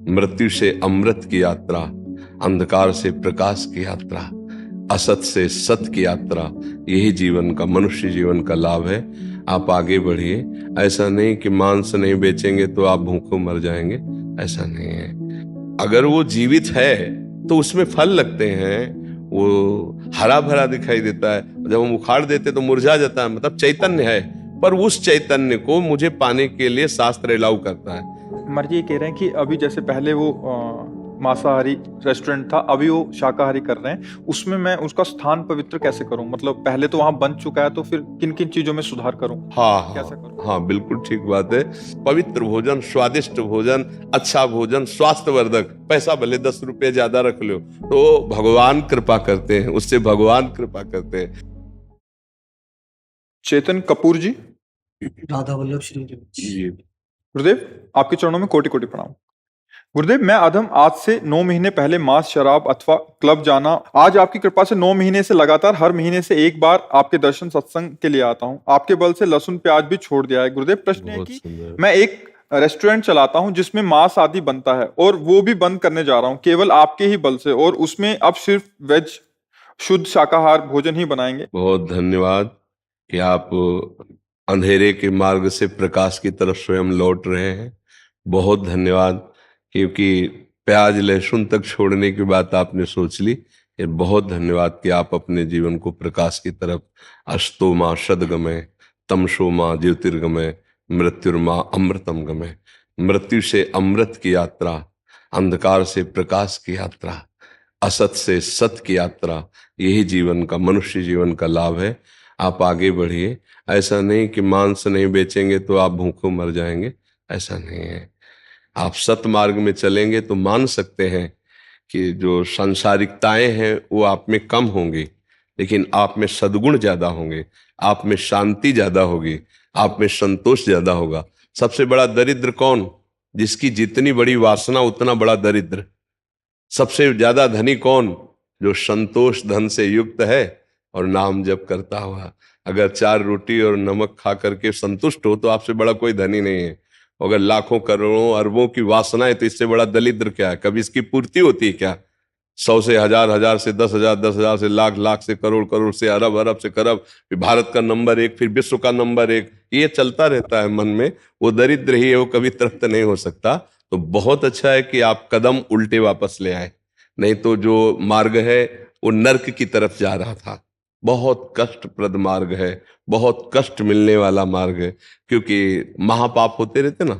मृत्यु से अमृत की यात्रा, अंधकार से प्रकाश की यात्रा, असत से सत की यात्रा, यही जीवन का, मनुष्य जीवन का लाभ है। आप आगे बढ़िए। ऐसा नहीं कि मांस नहीं बेचेंगे तो आप भूखों मर जाएंगे, ऐसा नहीं है। अगर वो जीवित है तो उसमें फल लगते हैं, वो हरा भरा दिखाई देता है। जब हम उखाड़ देते तो मुरझा जाता है, मतलब चैतन्य है। पर उस चैतन्य को मुझे पाने के लिए शास्त्र अलाउ करता है। मर जी ये कह रहे हैं कि अभी जैसे पहले वो मांसाहारी रेस्टोरेंट था, अभी वो शाकाहारी कर रहे हैं, उसमें मैं उसका स्थान पवित्र कैसे करूं? मतलब पहले तो वहां बन चुका है, तो फिर किन किन चीजों में सुधार करूं? हाँ कैसा हाँ करूं? हाँ, बिल्कुल ठीक बात है। पवित्र भोजन, स्वादिष्ट भोजन, अच्छा भोजन, स्वास्थ्यवर्धक, पैसा भले 10 रुपये ज्यादा रख लो, तो भगवान कृपा करते हैं, उससे भगवान कृपा करते हैं। चेतन कपूर जी, राधा वल्लभ श्री जी। गुरुदेव आपके चरणों में कोटि कोटि प्रणाम। गुरुदेव मैं अधम आज से 9 महीने पहले मांस, शराब अथवा क्लब जाना, आज आपकी कृपा से 9 महीने से लगातार हर महीने से एक बार आपके दर्शन सत्संग के लिए आता हूँ। आपके बल से लहसुन प्याज भी छोड़ दिया है। गुरुदेव प्रश्न है बहुत कि सुंदर। मैं एक रेस्टोरेंट चलाता हूँ जिसमें मांस आदि बनता है, और वो भी बंद करने जा रहा हूँ केवल आपके ही बल से, और उसमें अब सिर्फ वेज शुद्ध शाकाहार भोजन ही बनाएंगे। बहुत धन्यवाद कि आप अंधेरे के मार्ग से प्रकाश की तरफ स्वयं लौट रहे हैं। बहुत धन्यवाद, क्योंकि प्याज लहसुन तक छोड़ने की बात आपने सोच ली। ये बहुत धन्यवाद कि आप अपने जीवन को प्रकाश की तरफ, अस्तो माँ सदगमय, तमसो माँ ज्योतिर्गमय, मृत्युर्मा अमृतम गमय। मृत्यु से अमृत की यात्रा, अंधकार से प्रकाश की यात्रा, असत से सत की यात्रा, यही जीवन का, मनुष्य जीवन का लाभ है। आप आगे बढ़िए। ऐसा नहीं कि मांस नहीं बेचेंगे तो आप भूखों मर जाएंगे, ऐसा नहीं है। आप सत मार्ग में चलेंगे तो मान सकते हैं कि जो सांसारिकताएं हैं वो आप में कम होंगी, लेकिन आप में सद्गुण ज्यादा होंगे, आप में शांति ज्यादा होगी, आप में संतोष ज्यादा होगा। सबसे बड़ा दरिद्र कौन? जिसकी जितनी बड़ी वासना उतना बड़ा दरिद्र। सबसे ज्यादा धनी कौन? जो संतोष धन से युक्त है और नाम जप करता हुआ। अगर 4 रोटी और नमक खा करके संतुष्ट हो तो आपसे बड़ा कोई धनी नहीं है। अगर लाखों करोड़ों अरबों की वासना है तो इससे बड़ा दरिद्र क्या है? कभी इसकी पूर्ति होती है क्या? 100 से हजार, हजार से 10,000, 10,000 से लाख, लाख से करोड़, करोड़ से अरब, अरब से खरब, फिर भारत का नंबर 1, फिर विश्व का नंबर 1, ये चलता रहता है मन में। वो दरिद्र ही है, वो कभी तृप्त नहीं हो सकता। तो बहुत अच्छा है कि आप कदम उल्टे वापस ले आए, नहीं तो जो मार्ग है वो नर्क की तरफ जा रहा था। बहुत कष्टप्रद मार्ग है, बहुत कष्ट मिलने वाला मार्ग है, क्योंकि महापाप होते रहते ना।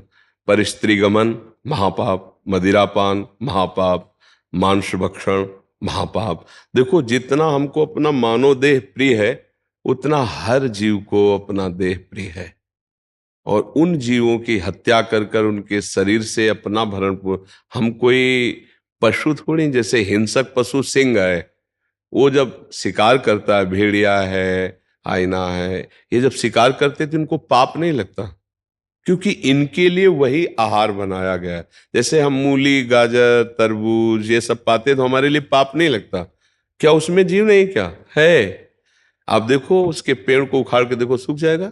पर स्त्री गमन महापाप, मदिरापान महापाप, मांस भक्षण महापाप। देखो, जितना हमको अपना मानव देह प्रिय है उतना हर जीव को अपना देह प्रिय है। और उन जीवों की हत्या कर कर उनके शरीर से अपना भरण हम कोई पशु थोड़ी। जैसे हिंसक पशु सिंह है, वो जब शिकार करता है, भेड़िया है, हाइना है, ये जब शिकार करते तो इनको पाप नहीं लगता, क्योंकि इनके लिए वही आहार बनाया गया है। जैसे हम मूली, गाजर, तरबूज ये सब पाते तो हमारे लिए पाप नहीं लगता। क्या उसमें जीव नहीं? क्या है? आप देखो, उसके पेड़ को उखाड़ के देखो, सूख जाएगा।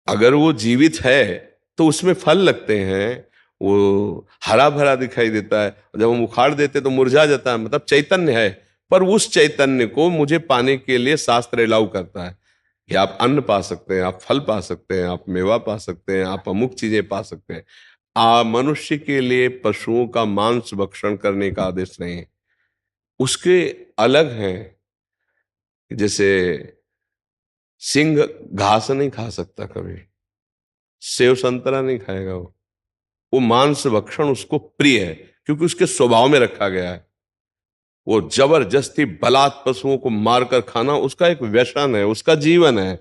अगर वो जीवित है तो उसमें फल लगते हैं, वो हरा भरा दिखाई देता है। जब हम उखाड़ देते तो मुरझा जाता है, मतलब चैतन्य है। पर उस चैतन्य को मुझे पाने के लिए शास्त्र अलाउ करता है कि आप अन्न पा सकते हैं, आप फल पा सकते हैं, आप मेवा पा सकते हैं, आप अमुक चीजें पा सकते हैं। मनुष्य के लिए पशुओं का मांस भक्षण करने का आदेश नहीं है। उसके अलग हैं। जैसे सिंह घास नहीं खा सकता कभी, सेव संतरा नहीं खाएगा वो मांस भक्षण उसको प्रिय है, क्योंकि उसके स्वभाव में रखा गया है। वो जबरदस्ती बलात् पशुओं को मारकर खाना उसका एक व्यसन है, उसका जीवन है।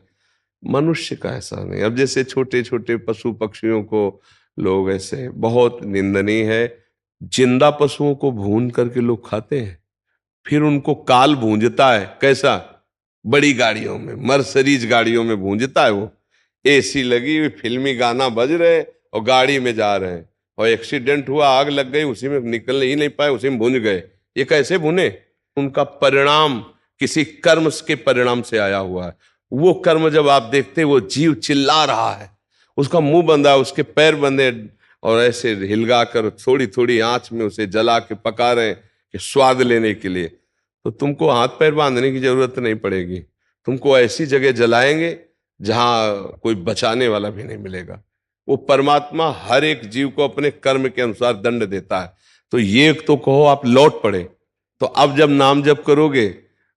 मनुष्य का ऐसा नहीं। अब जैसे छोटे छोटे पशु पक्षियों को लोग ऐसे, बहुत निंदनीय है, जिंदा पशुओं को भून करके लोग खाते हैं। फिर उनको काल भूंजता है। कैसा? बड़ी गाड़ियों में, मर्सिडीज गाड़ियों में भूंजता है वो। एसी लगी हुई, फिल्मी गाना बज रहे और गाड़ी में जा रहे हैं, और एक्सीडेंट हुआ, आग लग गई, उसी में निकल ही नहीं पाए, उसी में भूंज गए। ये कैसे भुने? उनका परिणाम किसी कर्म के परिणाम से आया हुआ है। वो कर्म जब आप देखते, वो जीव चिल्ला रहा है, उसका मुंह बंधा है, उसके पैर बंधे, और ऐसे हिलगा कर थोड़ी थोड़ी आंच में उसे जला के पका रहे हैं कि स्वाद लेने के लिए, तो तुमको हाथ पैर बांधने की जरूरत नहीं पड़ेगी। तुमको ऐसी जगह जलाएंगे जहां कोई बचाने वाला भी नहीं मिलेगा। वो परमात्मा हर एक जीव को अपने कर्म के अनुसार दंड देता है। तो ये तो कहो आप लौट पड़े, तो अब जब नाम जप करोगे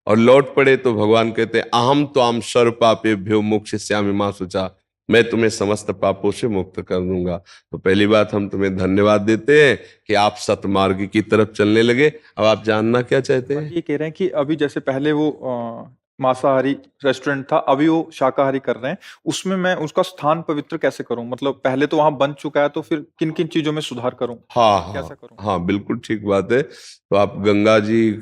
और लौट पड़े तो भगवान कहते हैं अहम तो आम सर्व पापेभ्यो मोक्षयिष्यामि मा शुचा, मैं तुम्हें समस्त पापों से मुक्त कर दूंगा। तो पहली बात हम तुम्हें धन्यवाद देते हैं कि आप सतमार्ग की तरफ चलने लगे। अब आप जानना क्या चाहते हैं? ये कह रहे हैं कि अभी जैसे पहले वो मांसाहारी रेस्टोरेंट था, अभी वो शाकाहारी कर रहे हैं, उसमें मैं उसका स्थान पवित्र कैसे करूं? मतलब पहले तो वहां बन चुका है, तो फिर किन किन चीजों में सुधार करूं? हाँ कैसा हाँ करूं? हाँ, बिल्कुल ठीक बात है। तो आप गंगा जी,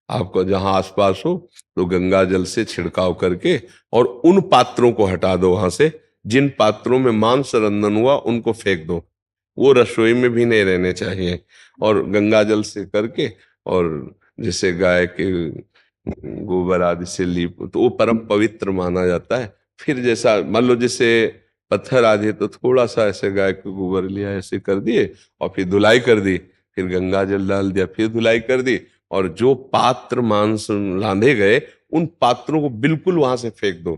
आपको जहां आसपास हो तो गंगा जल से छिड़काव करके और उन पात्रों को हटा दो वहां से, जिन पात्रों में मांस रंधन हुआ उनको फेंक दो, वो रसोई में भी नहीं रहने चाहिए। और गंगा जल से करके, और जैसे गाय के गोबर आदि से लीप, तो वो परम पवित्र माना जाता है। फिर जैसा मान लो जैसे पत्थर आदि है, तो थोड़ा सा ऐसे गाय के गोबर लिया, ऐसे कर दिए और फिर धुलाई कर दी, फिर गंगा जल डाल दिया, फिर धुलाई कर दी, और जो पात्र मांस रांधे गए उन पात्रों को बिल्कुल वहां से फेंक दो।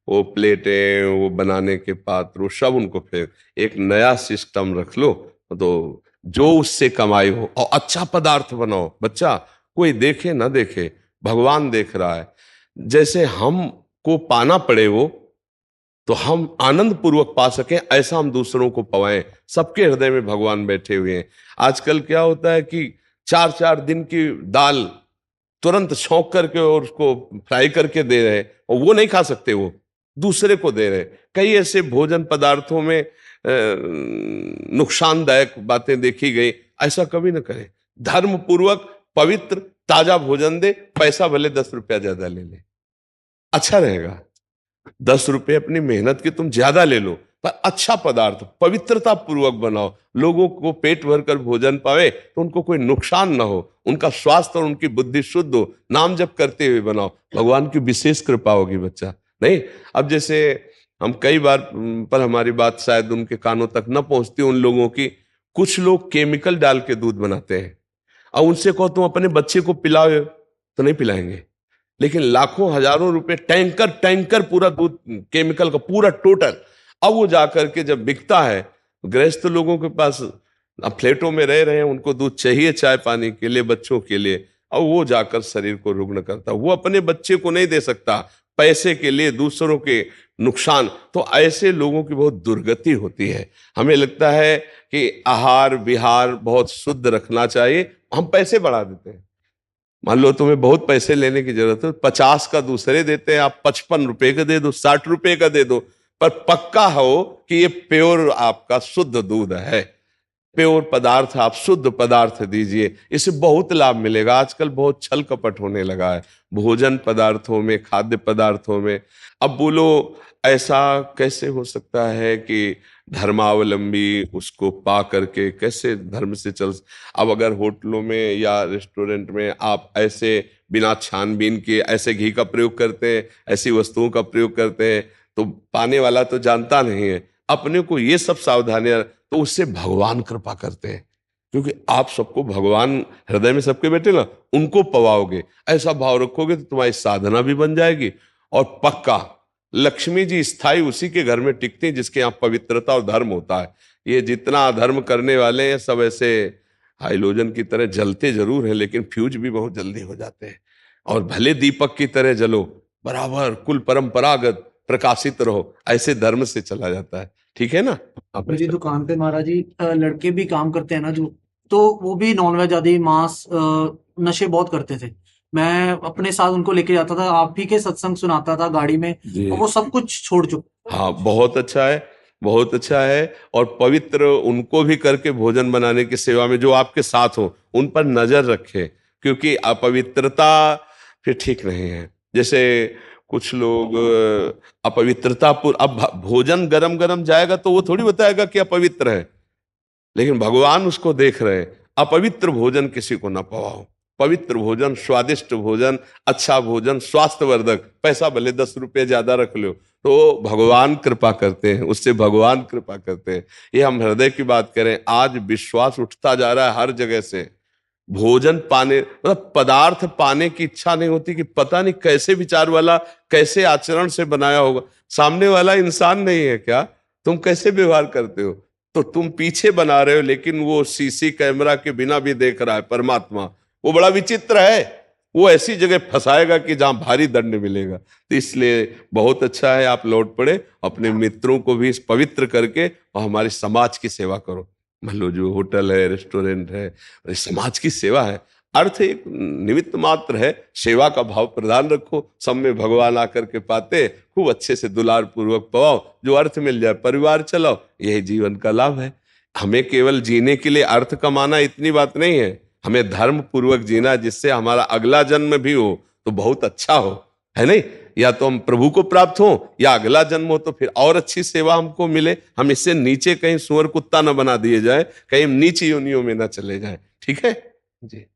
वो प्लेटें, वो बनाने के पात्र, वो सब उनको फेंक, एक नया सिस्टम रख लो। तो जो उससे कमाई हो, और अच्छा पदार्थ बनाओ। बच्चा कोई देखे ना देखे, भगवान देख रहा है। जैसे हमको पाना पड़े वो, तो हम आनंद पूर्वक पा सकें, ऐसा हम दूसरों को पवाएं। सबके हृदय में भगवान बैठे हुए हैं। आजकल क्या होता है कि 4-4 दिन की दाल तुरंत छौंक करके और उसको फ्राई करके दे रहे हैं, और वो नहीं खा सकते, वो दूसरे को दे रहे हैं। कई ऐसे भोजन पदार्थों में नुकसानदायक बातें देखी गई। ऐसा कभी ना करें। धर्म पूर्वक पवित्र ताजा भोजन दे, पैसा भले 10 रुपया ज्यादा ले ले, अच्छा रहेगा। 10 रुपये अपनी मेहनत के तुम ज्यादा ले लो, पर अच्छा पदार्थ पवित्रता पूर्वक बनाओ। लोगों को पेट भर कर भोजन पावे, तो उनको कोई नुकसान ना हो, उनका स्वास्थ्य और उनकी बुद्धि शुद्ध हो, नाम जप करते हुए बनाओ। भगवान की विशेष कृपा होगी बच्चा। नहीं, अब जैसे हम कई बार पर हमारी बात शायद उनके कानों तक न पहुंचती उन लोगों की, कुछ लोग केमिकल डाल के दूध बनाते हैं, और उनसे कहो तुम अपने बच्चे को पिलाओ तो नहीं पिलाएंगे। लेकिन लाखों हजारों रुपए टैंकर टैंकर पूरा दूध केमिकल का पूरा टोटल, अब वो जाकर के जब बिकता है, गृहस्थ लोगों के पास अब फ्लैटों में रह रहे हैं, उनको दूध चाहिए चाय पानी के लिए, बच्चों के लिए, और वो जाकर शरीर को रुग्ण करता। वो अपने बच्चे को नहीं दे सकता, पैसे के लिए दूसरों के नुकसान। तो ऐसे लोगों की बहुत दुर्गति होती है। हमें लगता है कि आहार विहार बहुत शुद्ध रखना चाहिए, हम पैसे बढ़ा देते हैं। मान लो तुम्हें बहुत पैसे लेने की जरूरत है, 50 का दूसरे देते हैं, आप 55 रुपए का दे दो, 60 रुपए का दे दो, पर पक्का हो कि ये प्योर आपका शुद्ध दूध है, प्योर पदार्थ, आप शुद्ध पदार्थ दीजिए, इससे बहुत लाभ मिलेगा। आजकल बहुत छल कपट होने लगा है भोजन पदार्थों में, खाद्य पदार्थों में। अब बोलो ऐसा कैसे हो सकता है कि धर्मावलंबी उसको पा करके कैसे धर्म से चल। अब अगर होटलों में या रेस्टोरेंट में आप ऐसे बिना छानबीन के ऐसे घी का प्रयोग करते हैं, ऐसी वस्तुओं का प्रयोग करते हैं, तो पाने वाला तो जानता नहीं है। अपने को ये सब सावधानियां, तो उससे भगवान कृपा करते हैं, क्योंकि आप सबको भगवान हृदय में सबके बैठे ना, उनको पवाओगे, ऐसा भाव रखोगे तो तुम्हारी साधना भी बन जाएगी। और पक्का लक्ष्मी जी स्थायी उसी के घर में टिकती हैं जिसके यहाँ पवित्रता और धर्म होता है। ये जितना अधर्म करने वाले हैं सब ऐसे हाइलोजन की तरह जलते जरूर है, लेकिन फ्यूज भी बहुत जल्दी हो जाते हैं। और भले दीपक की तरह जलो, बराबर कुल परंपरागत प्रकाशित रहो, ऐसे धर्म से चला जाता है। ठीक है ना? आप मेरी दुकान पे महाराज जी लड़के भी काम करते हैं ना जो, तो वो भी नॉनवेज आदि मांस नशे बहुत करते थे। मैं अपने साथ उनको लेके जाता था, आप ही के सत्संग सुनाता था गाड़ी में, जी। और वो सब कुछ छोड़ चुके। हाँ, बहुत अच्छा है, बहुत अच्छा है। और पवित्र उनको भी करके भोजन बनाने की सेवा में जो आपके साथ हो, उन पर नजर रखे, क्योंकि अपवित्रता फिर ठीक नहीं है। जैसे कुछ लोग अपवित्रता अब भोजन गरम गरम जाएगा तो वो थोड़ी बताएगा कि अपवित्र है, लेकिन भगवान उसको देख रहे हैं। अपवित्र भोजन किसी को ना पवाओ। पवित्र भोजन, स्वादिष्ट भोजन, अच्छा भोजन, स्वास्थ्यवर्धक, पैसा भले 10 रुपये ज्यादा रख लो, तो भगवान कृपा करते हैं, उससे भगवान कृपा करते हैं। ये हम हृदय की बात करें, आज विश्वास उठता जा रहा है हर जगह से। भोजन पाने मतलब पदार्थ पाने की इच्छा नहीं होती कि पता नहीं कैसे विचार वाला, कैसे आचरण से बनाया होगा। सामने वाला इंसान नहीं है क्या? तुम कैसे व्यवहार करते हो? तो तुम पीछे बना रहे हो, लेकिन वो सीसी कैमरा के बिना भी देख रहा है परमात्मा। वो बड़ा विचित्र है, वो ऐसी जगह फंसाएगा कि जहां भारी दंड मिलेगा। तो इसलिए बहुत अच्छा है आप लौट पड़े, अपने मित्रों को भी पवित्र करके और हमारे समाज की सेवा करो। मान लो जो होटल है, रेस्टोरेंट है, ये समाज की सेवा है। अर्थ एक निमित्त मात्र है, सेवा का भाव प्रदान रखो, सब में भगवान आकर के पाते, खूब अच्छे से दुलार पूर्वक पवाओ, जो अर्थ मिल जाए परिवार चलाओ, यही जीवन का लाभ है। हमें केवल जीने के लिए अर्थ कमाना इतनी बात नहीं है, हमें धर्म पूर्वक जीना, जिससे हमारा अगला जन्म भी हो तो बहुत अच्छा हो, है नहीं? या तो हम प्रभु को प्राप्त हो, या अगला जन्म हो तो फिर और अच्छी सेवा हमको मिले। हम इससे नीचे कहीं सुअर कुत्ता न बना दिए जाए, कहीं नीच योनियों में न चले जाए। ठीक है जी।